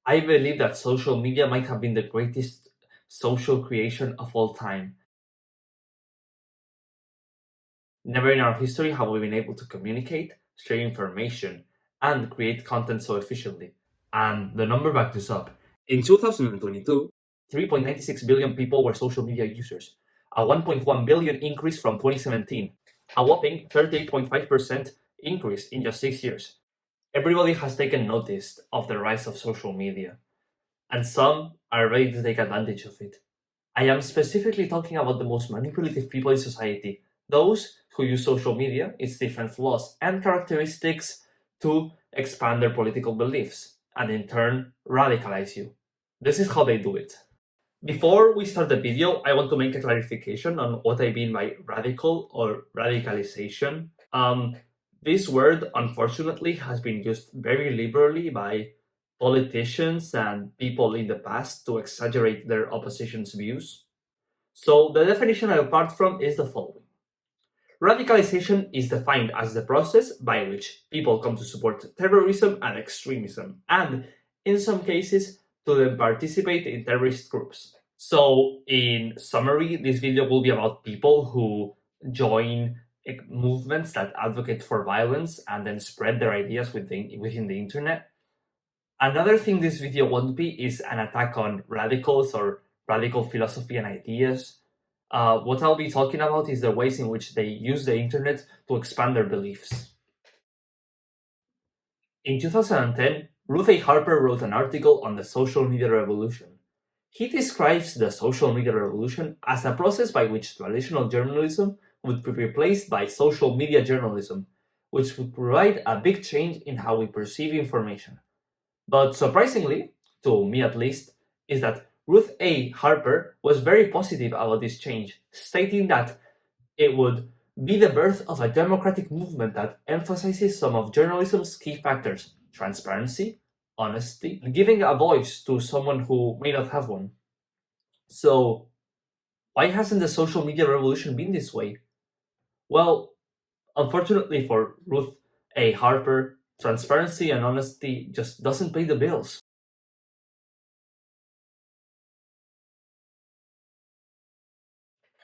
I believe that social media might have been the greatest social creation of all time. Never in our history have we been able to communicate, share information, and create content so efficiently. And the number backed this up. In 2022, 3.96 billion people were social media users, a 1.1 billion increase from 2017, a whopping 38.5% increase in just 6 years. Everybody has taken notice of the rise of social media, and some are ready to take advantage of it. I am specifically talking about the most manipulative people in society, those who use social media, its different flaws and characteristics to expand their political beliefs and in turn radicalize you. This is how they do it. Before we start the video, I want to make a clarification on what I mean by radical or radicalization. This word, unfortunately, has been used very liberally by politicians and people in the past to exaggerate their opposition's views. So the definition I apart from is the following. Radicalization is defined as the process by which people come to support terrorism and extremism, and in some cases, to then participate in terrorist groups. So, in summary, this video will be about people who join movements that advocate for violence and then spread their ideas within the internet. Another thing this video won't be is an attack on radicals or radical philosophy and ideas. What I'll be talking about is the ways in which they use the internet to expand their beliefs. In 2010, Ruth A. Harper wrote an article on the social media revolution. He describes the social media revolution as a process by which traditional journalism would be replaced by social media journalism, which would provide a big change in how we perceive information. But surprisingly, to me at least, is that Ruth A. Harper was very positive about this change, stating that it would be the birth of a democratic movement that emphasizes some of journalism's key factors: transparency, honesty, and giving a voice to someone who may not have one. So, why hasn't the social media revolution been this way? Well, unfortunately for Ruth A. Harper, transparency and honesty just doesn't pay the bills.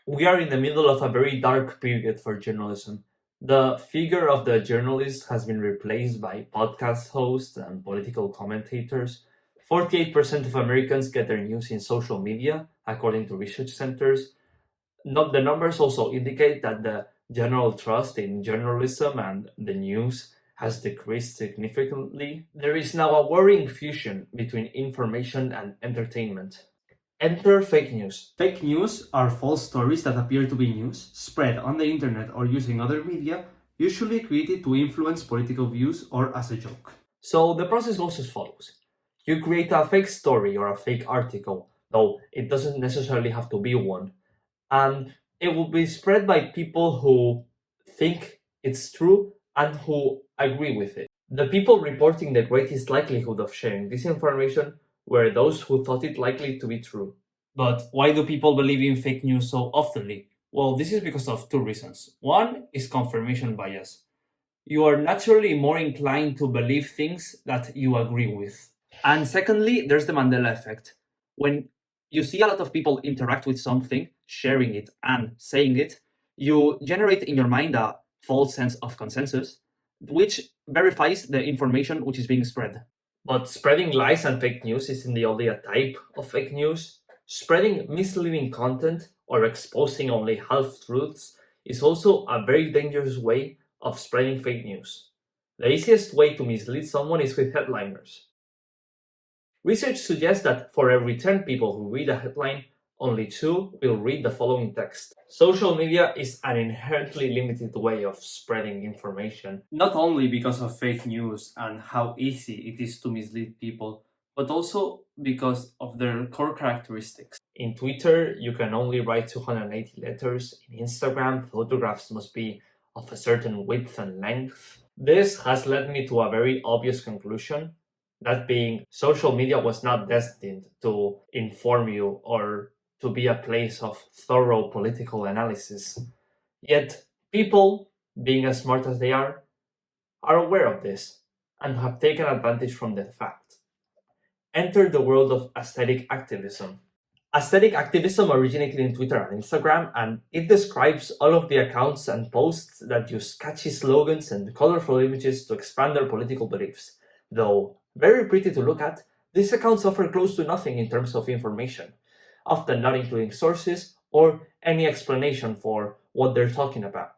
We are in the middle of a very dark period for journalism. The figure of the journalist has been replaced by podcast hosts and political commentators. 48% of Americans get their news in social media, according to research centers. The numbers also indicate that the general trust in journalism and the news has decreased significantly. There is now a worrying fusion between information and entertainment. Enter fake news. Fake news are false stories that appear to be news, spread on the internet or using other media, usually created to influence political views or as a joke. So the process goes as follows. You create a fake story or a fake article, though it doesn't necessarily have to be one, and it will be spread by people who think it's true and who agree with it. The people reporting the greatest likelihood of sharing this information were those who thought it likely to be true. But why do people believe in fake news so oftenly? Well, this is because of two reasons. One is confirmation bias. You are naturally more inclined to believe things that you agree with. And secondly, there's the Mandela effect. When you see a lot of people interact with something, sharing it and saying it, you generate in your mind a false sense of consensus, which verifies the information which is being spread. But spreading lies and fake news isn't the only type of fake news. Spreading misleading content or exposing only half-truths is also a very dangerous way of spreading fake news. The easiest way to mislead someone is with headliners. Research suggests that for every 10 people who read a headline, only 2 will read the following text. Social media is an inherently limited way of spreading information, not only because of fake news and how easy it is to mislead people, but also because of their core characteristics. In Twitter, you can only write 280 letters. In Instagram, photographs must be of a certain width and length. This has led me to a very obvious conclusion, that being social media was not destined to inform you or to be a place of thorough political analysis. Yet, people, being as smart as they are aware of this and have taken advantage from the fact. Enter the world of aesthetic activism. Aesthetic activism originated in Twitter and Instagram, and it describes all of the accounts and posts that use catchy slogans and colorful images to expand their political beliefs. Though very pretty to look at, these accounts offer close to nothing in terms of information, often not including sources or any explanation for what they're talking about.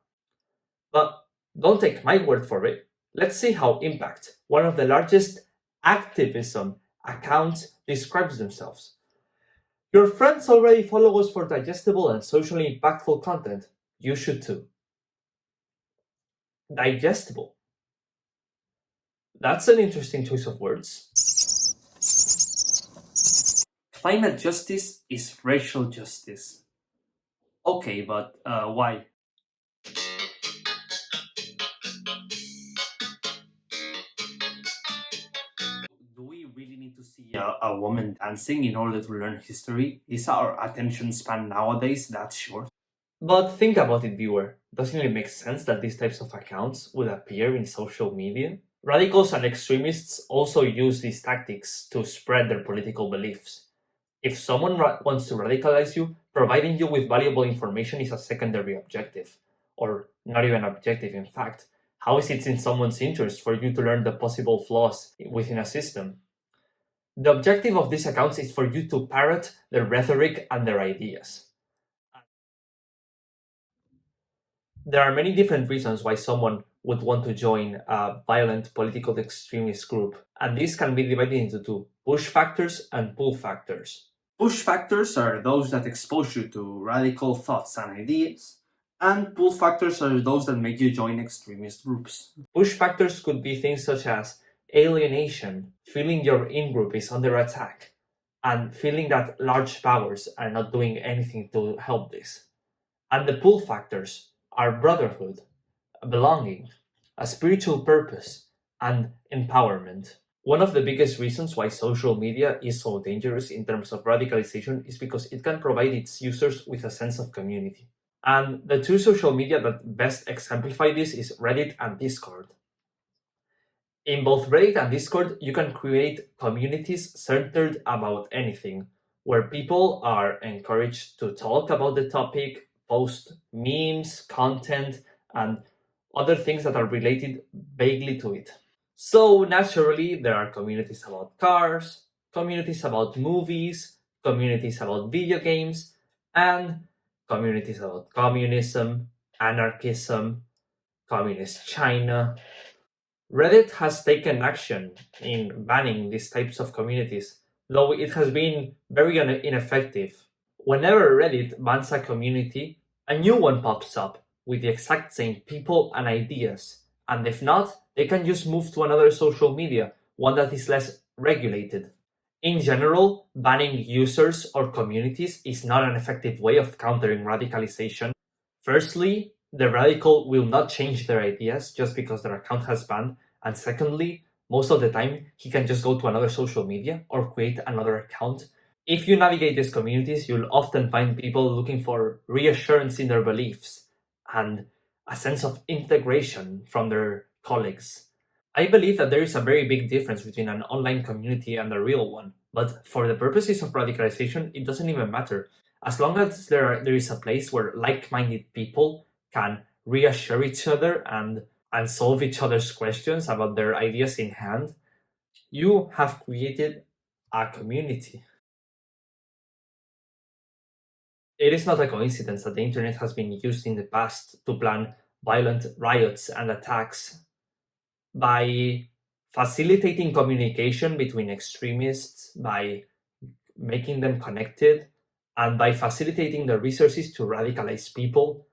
But don't take my word for it. Let's see how Impact, one of the largest activism accounts, describes themselves. Your friends already follow us for digestible and socially impactful content. You should too. Digestible. That's an interesting choice of words. Climate justice is racial justice. Okay, but why? Do we really need to see a woman dancing in order to learn history? Is our attention span nowadays that short? But think about it, viewer. Doesn't it make sense that these types of accounts would appear in social media? Radicals and extremists also use these tactics to spread their political beliefs. If someone wants to radicalize you, providing you with valuable information is a secondary objective, or not even objective, in fact. How is it in someone's interest for you to learn the possible flaws within a system? The objective of these accounts is for you to parrot their rhetoric and their ideas. There are many different reasons why someone would want to join a violent political extremist group, and these can be divided into two: push factors and pull factors. Push factors are those that expose you to radical thoughts and ideas, and pull factors are those that make you join extremist groups. Push factors could be things such as alienation, feeling your in group is under attack, and feeling that large powers are not doing anything to help this. And the pull factors are brotherhood, belonging, a spiritual purpose, and empowerment. One of the biggest reasons why social media is so dangerous in terms of radicalization is because it can provide its users with a sense of community. And the two social media that best exemplify this is Reddit and Discord. In both Reddit and Discord, you can create communities centered about anything, where people are encouraged to talk about the topic, post memes, content, and other things that are related vaguely to it. So naturally, there are communities about cars, communities about movies, communities about video games, and communities about communism, anarchism, communist China. Reddit has taken action in banning these types of communities, though it has been very ineffective. Whenever Reddit bans a community, a new one pops up with the exact same people and ideas, and if not, they can just move to another social media, one that is less regulated. In general, banning users or communities is not an effective way of countering radicalization. Firstly, the radical will not change their ideas just because their account has banned, and secondly, most of the time, he can just go to another social media or create another account. If you navigate these communities, you'll often find people looking for reassurance in their beliefs and a sense of integration from their colleagues. I believe that there is a very big difference between an online community and a real one, but for the purposes of radicalization, it doesn't even matter. As long as there is a place where like minded people can reassure each other and solve each other's questions about their ideas in hand, you have created a community. It is not a coincidence that the internet has been used in the past to plan violent riots and attacks. By facilitating communication between extremists, by making them connected, and by facilitating the resources to radicalize people,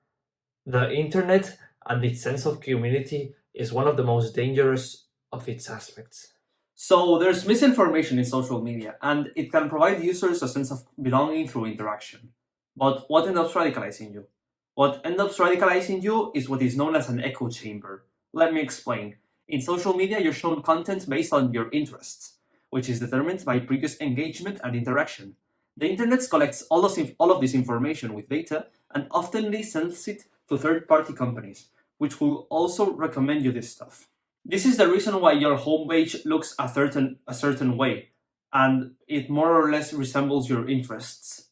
the internet and its sense of community is one of the most dangerous of its aspects. So there's misinformation in social media, and it can provide users a sense of belonging through interaction. But what ends up radicalizing you? What ends up radicalizing you is what is known as an echo chamber. Let me explain. In social media, you're shown content based on your interests, which is determined by previous engagement and interaction. The internet collects all of this information with data and often sends it to third-party companies, which will also recommend you this stuff. This is the reason why your homepage looks a certain way. and it more or less resembles your interests.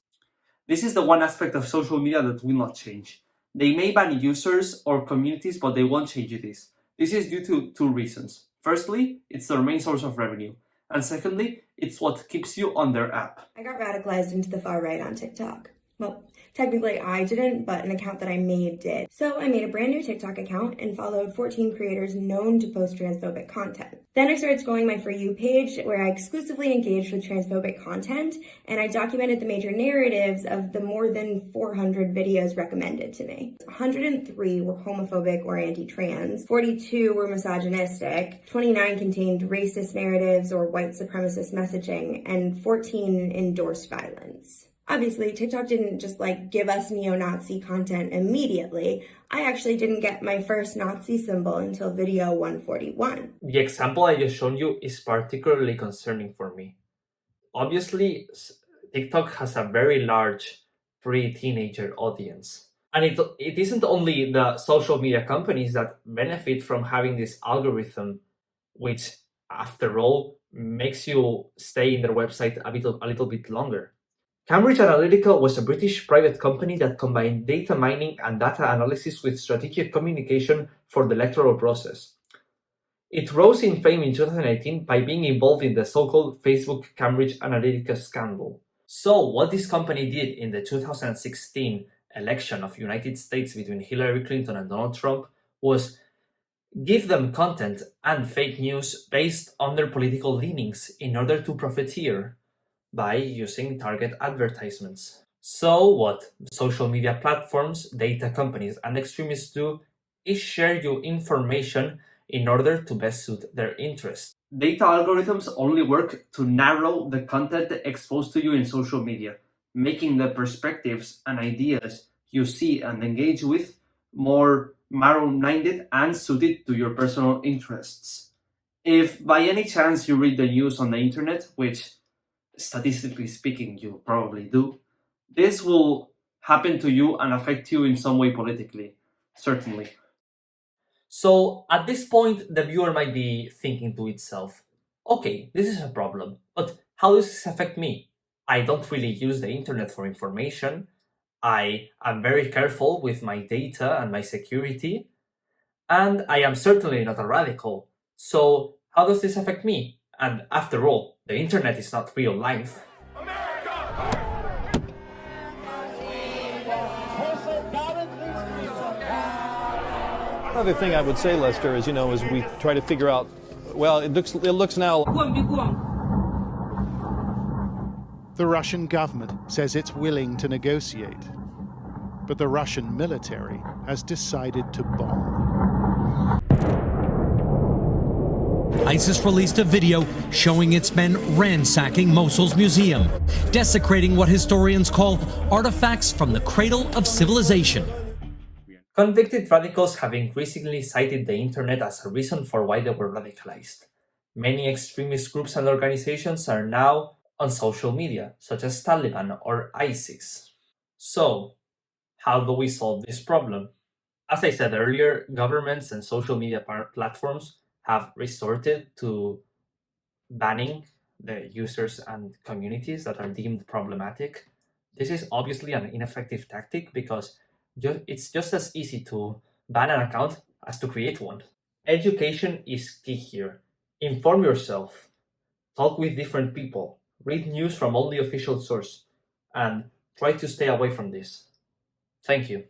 This is the one aspect of social media that will not change. They may ban users or communities, but they won't change this. This is due to two reasons. Firstly, it's their main source of revenue. And secondly, it's what keeps you on their app. I got radicalized into the far right on TikTok. Well, technically I didn't, but an account that I made did. So I made a brand new TikTok account and followed 14 creators known to post transphobic content. Then I started scrolling my For You page where I exclusively engaged with transphobic content, and I documented the major narratives of the more than 400 videos recommended to me. 103 were homophobic or anti-trans, 42 were misogynistic, 29 contained racist narratives or white supremacist messaging, and 14 endorsed violence. Obviously, TikTok didn't just give us neo-Nazi content immediately. I actually didn't get my first Nazi symbol until video 141. The example I just shown you is particularly concerning for me. Obviously, TikTok has a very large pre-teenager audience. And it isn't only the social media companies that benefit from having this algorithm, which, after all, makes you stay in their website a little bit longer. Cambridge Analytica was a British private company that combined data mining and data analysis with strategic communication for the electoral process. It rose in fame in 2018 by being involved in the so-called Facebook Cambridge Analytica scandal. So what this company did in the 2016 election of United States between Hillary Clinton and Donald Trump was give them content and fake news based on their political leanings in order to profiteer by using target advertisements. So what social media platforms, data companies, and extremists do is share you information in order to best suit their interests. Data algorithms only work to narrow the content exposed to you in social media, making the perspectives and ideas you see and engage with more narrow-minded and suited to your personal interests. If by any chance you read the news on the internet, which statistically speaking you probably do, this will happen to you and affect you in some way politically, certainly. So at this point, the viewer might be thinking to itself, okay, this is a problem, but how does this affect me? I don't really use the internet for information. I am very careful with my data and my security, and I am certainly not a radical. So how does this affect me? And after all, the internet is not real life. Another thing I would say, Lester, is, as we try to figure out, well, it looks now. The Russian government says it's willing to negotiate, but the Russian military has decided to bomb. ISIS released a video showing its men ransacking Mosul's museum, desecrating what historians call artifacts from the cradle of civilization. Convicted radicals have increasingly cited the internet as a reason for why they were radicalized. Many extremist groups and organizations are now on social media, such as Taliban or ISIS. So, how do we solve this problem? As I said earlier, governments and social media platforms have resorted to banning the users and communities that are deemed problematic. This is obviously an ineffective tactic because it's just as easy to ban an account as to create one. Education is key here. Inform yourself, talk with different people, read news from only official source, and try to stay away from this. Thank you.